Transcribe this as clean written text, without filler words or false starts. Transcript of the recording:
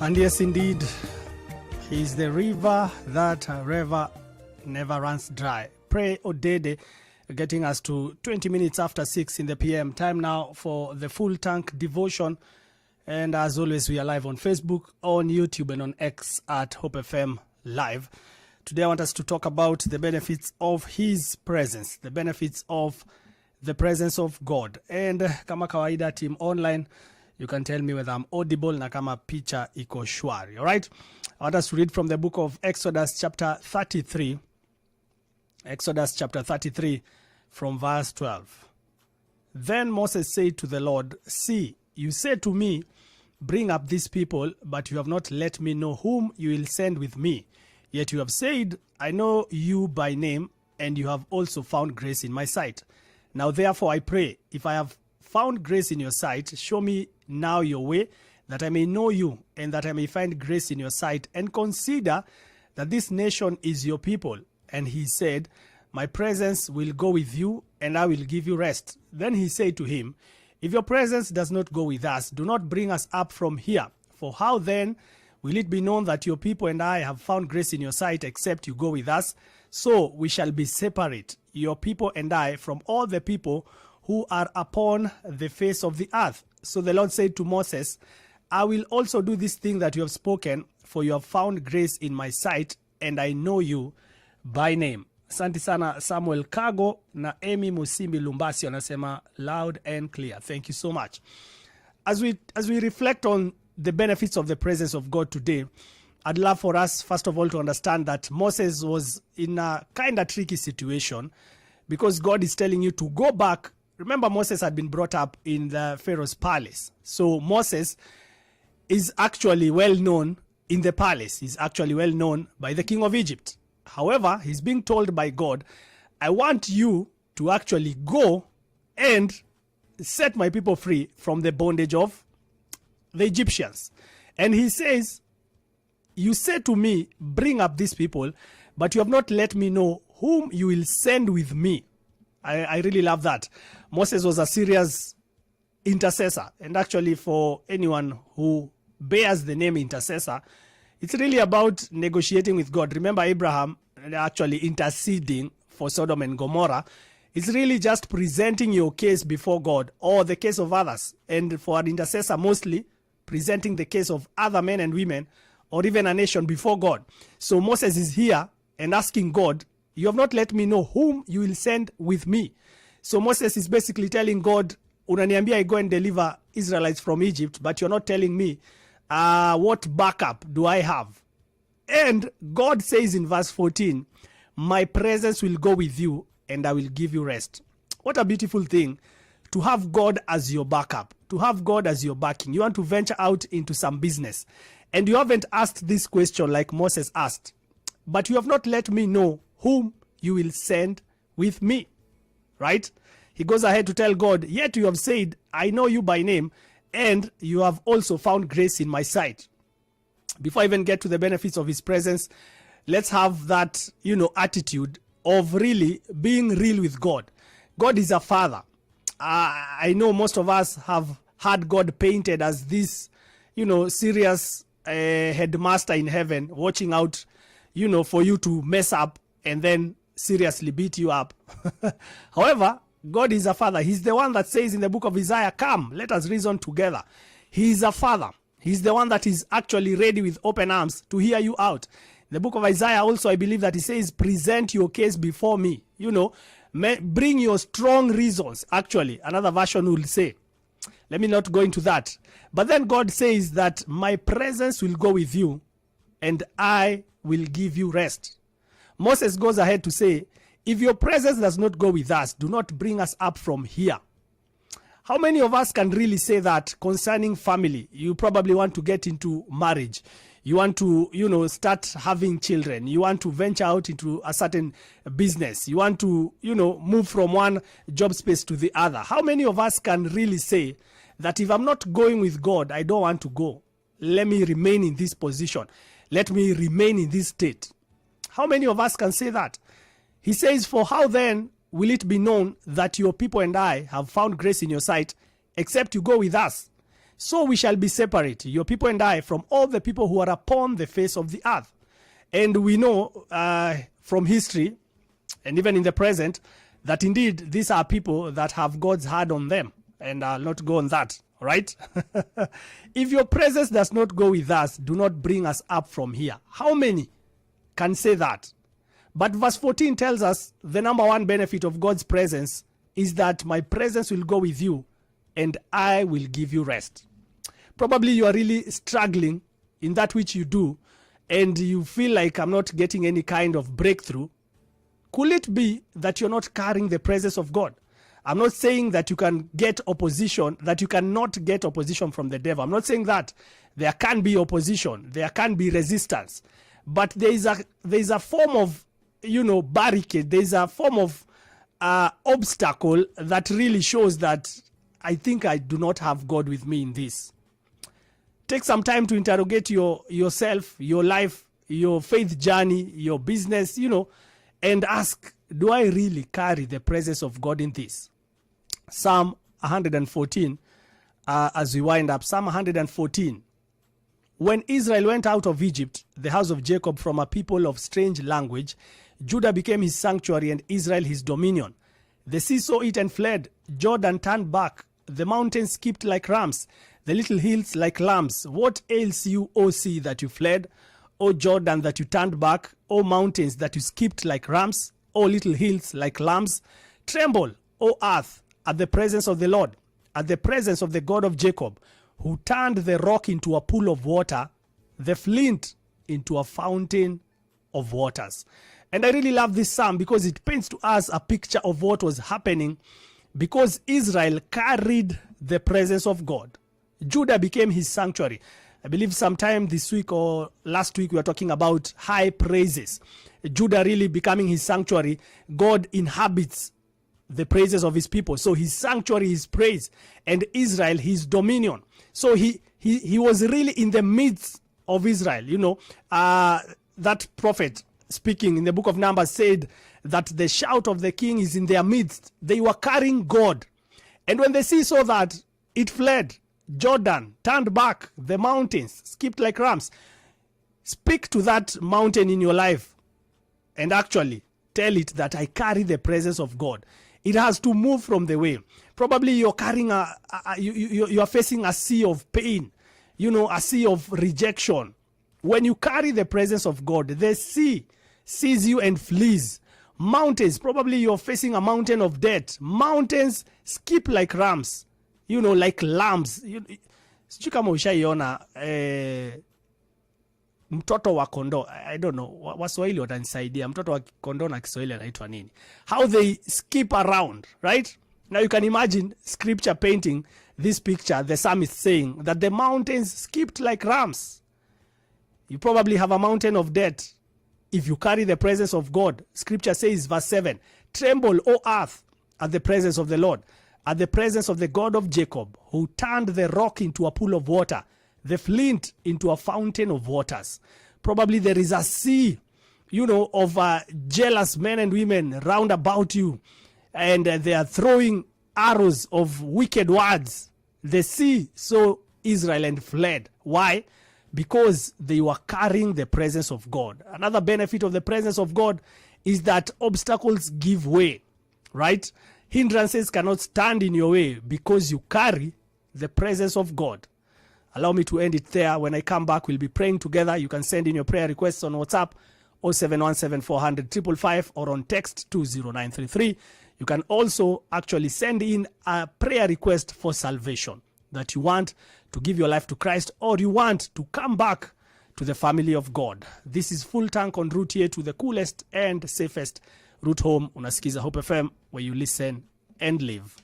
And yes, indeed, He's the river that never runs dry. Pray Odede, getting us to 20 minutes after 6 in the PM. Time now for the Full Tank Devotion. And as always, we are live on Facebook, on YouTube, and on X at Hope FM Live. Today I want us to talk about the benefits of His presence, the benefits of the presence of God. And kama kawaida, team online, you can tell me whether I'm audible na kama picha iko shwari. All right? I want us to read from the book of Exodus chapter 33. Exodus chapter 33 from verse 12. Then Moses said to the Lord, "See, you said to me, bring up these people, but you have not let me know whom you will send with me. Yet you have said, I know you by name, and you have also found grace in my sight. Now therefore I pray, if I have found grace in your sight, show me now your way, that I may know you, and that I may find grace in your sight, and consider that this nation is your people." And he said, "My presence will go with you, and I will give you rest." Then he said to him, "If your presence does not go with us, do not bring us up from here. For how then will it be known that your people and I have found grace in your sight, except you go with us? So we shall be separate, your people and I, from all the people who are upon the face of the earth." So the Lord said to Moses, "I will also do this thing that you have spoken, for you have found grace in my sight, and I know you by name." Asante sana Samuel Kago na Amy Musimbi Lumbasi wanasema loud and clear. Thank you so much. As we reflect on the benefits of the presence of God today, I'd love for us, first of all, to understand that Moses was in a kind of tricky situation because God is telling you to go back. Remember, Moses had been brought up in the Pharaoh's palace. So Moses is actually well known in the palace. He's actually well known by the king of Egypt. However, he's being told by God, "I want you to actually go and set my people free from the bondage of the Egyptians." And he says, "You said to me, bring up these people, but you have not let me know whom you will send with me." I really love that. Moses was a serious intercessor. And actually, for anyone who bears the name intercessor, it's really about negotiating with God. Remember Abraham actually interceding for Sodom and Gomorrah. It's really just presenting your case before God or the case of others. And for an intercessor, mostly presenting the case of other men and women or even a nation before God. So Moses is here and asking God, "You have not let me know whom you will send with me." So Moses is basically telling God, "Unaniambia I go and deliver Israelites from Egypt, but you're not telling me what backup do I have?" And God says in verse 14, "My presence will go with you, and I will give you rest." What a beautiful thing to have God as your backup, to have God as your backing. You want to venture out into some business, and you haven't asked this question like Moses asked, "But you have not let me know whom you will send with me." Right? He goes ahead to tell God, "Yet you have said, I know you by name, and you have also found grace in my sight." Before I even get to the benefits of his presence, let's have that, attitude of really being real with God. God is a father. I know most of us have had God painted as this, serious headmaster in heaven, watching out, for you to mess up and then seriously beat you up. However, God is a father. He's the one that says in the book of Isaiah, "Come, let us reason together." He is a father. He's the one that is actually ready with open arms to hear you out. In the book of Isaiah also, I believe that he says, "Present your case before me." Bring your strong reasons. Actually, another version will say. Let me not go into that. But then God says that my presence will go with you and I will give you rest. Moses goes ahead to say, "If your presence does not go with us, do not bring us up from here." How many of us can really say that concerning family? You probably want to get into marriage. You want to, start having children. You want to venture out into a certain business. You want to, move from one job space to the other. How many of us can really say that if I'm not going with God, I don't want to go? Let me remain in this position. Let me remain in this state. How many of us can say that? He says, "For how then will it be known that your people and I have found grace in your sight, except you go with us?" so we shall be separate, your people and I, from all the people who are upon the face of the earth. And we know from history, and even in the present, that indeed these are people that have God's hand on them. And I'll not go on that, right? If your presence does not go with us, do not bring us up from here. How many can say that? But verse 14 tells us the number one benefit of God's presence is that my presence will go with you and I will give you rest. Probably you are really struggling in that which you do and you feel like I'm not getting any kind of breakthrough. Could it be that you're not carrying the presence of God? I'm not saying that you can get opposition, that you cannot get opposition from the devil. I'm not saying that. There can be opposition. There can be resistance. But there is a form of, barricade. There is a form of obstacle that really shows that I think I do not have God with me in this. Take some time to interrogate yourself, your life, your faith journey, your business, and ask, do I really carry the presence of God in this? Psalm 114, as we wind up, Psalm 114. When Israel went out of Egypt, the house of Jacob from a people of strange language, Judah became his sanctuary and Israel his dominion. The sea saw it and fled. Jordan turned back. The mountains skipped like rams, the little hills like lambs. What ails you, O sea, that you fled? O Jordan, that you turned back? O mountains, that you skipped like rams? O little hills like lambs? Tremble, O earth, at the presence of the Lord, at the presence of the God of Jacob, who turned the rock into a pool of water, the flint into a fountain of waters. And I really love this psalm because it paints to us a picture of what was happening because Israel carried the presence of God. Judah became his sanctuary. I believe sometime this week or last week we were talking about high praises. Judah really becoming his sanctuary. God inhabits the praises of his people. So his sanctuary is praise, and Israel his dominion. So he was really in the midst of Israel. That prophet speaking in the book of Numbers said that the shout of the king is in their midst. They were carrying God. And when the sea saw that, it fled. Jordan turned back. The mountains skipped like rams. Speak to that mountain in your life and actually tell it that I carry the presence of God. It has to move from the way. Probably you're carrying you are facing a sea of pain, a sea of rejection. When you carry the presence of God, the sea sees you and flees. Mountains, probably you're facing a mountain of debt. Mountains skip like rams, like lambs. Sijui kama ushaiona mtoto wa kondoo. I don't know, Waswahili watanisaidia. Mtoto wa kondoo na Kiswahili anaitwa nini? How they skip around, right? Now you can imagine scripture painting this picture, the psalmist saying that the mountains skipped like rams. You probably have a mountain of debt. If you carry the presence of God, scripture says, verse 7, tremble, O earth, at the presence of the Lord, at the presence of the God of Jacob, who turned the rock into a pool of water, the flint into a fountain of waters. Probably there is a sea, of jealous men and women round about you, and they are throwing arrows of wicked words. The sea saw Israel and fled. Why? Because they were carrying the presence of God. Another benefit of the presence of God is that obstacles give way, right? Hindrances cannot stand in your way because you carry the presence of God. Allow me to end it there. When I come back, we'll be praying together. You can send in your prayer requests on WhatsApp 0717 400 555 or on text 20933. You can also actually send in a prayer request for salvation, that you want to give your life to Christ or you want to come back to the family of God. This is Full Tank on route here to the coolest and safest route home. Unasikiza Hope FM, where you listen and live.